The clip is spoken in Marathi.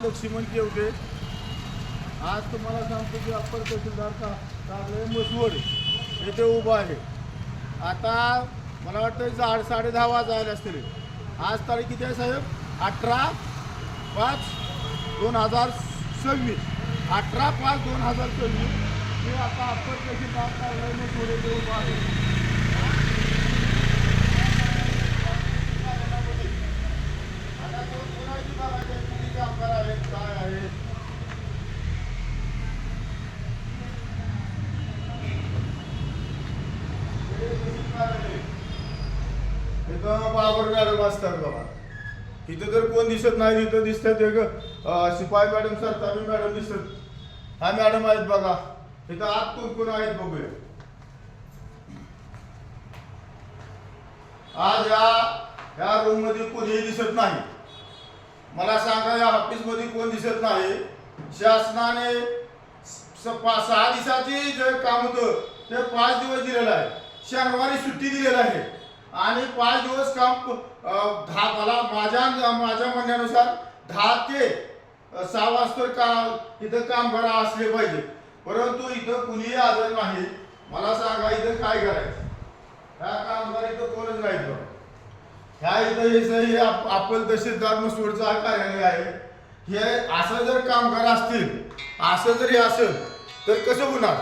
लक्ष्मण केवटे. आज तुम्हाला सांगतो की अप्पर तहसीलदार कार्यालय मसवड येथे उभा आहे. आता मला वाटतं 10:30 वाजायला असतील. आज तारीख किती आहे साहेब? 18/5/2026. 18/5/2026 हे आता अप्पर तहसीलदार कार्यालय मसवड येथे उभा आहे. आता तो कोणाची बघायचे किती कामगार आहेत काय आहेत. इथं बाबर मॅडम असतात बघा. इथं तर कोण दिसत नाही. इथं दिसतात एक शिपाई मॅडम सरतामी मॅडम दिसतात. हा मॅडम आहेत बघा. इथं आत कोण कोण आहेत बघूया. आज या रूम मध्ये कोणीही दिसत नाही. मला सांगा या ऑफिस मध्ये कोण दिसत नाही. शासनाने 6 दिवसाची जे काम होतं ते 5 दिवस दिलेलं आहे. शनिवारी सुट्टी दिलेली आहे आणि 5 दिवस काम मला माझ्या म्हणण्यानुसार 10 ते 6 वाजता इथं कामगार असले पाहिजे. परंतु इथं कुणीही हजर नाही. मला सांगा इथं काय करायचं. ह्या कामगार इथं कोणच नाहीत बघा. ह्या इथं हे आपण तहसीलदार मसवडचं कार्यालय आहे. हे असं जर कामगार असतील असं जरी असेल तर कसं होणार.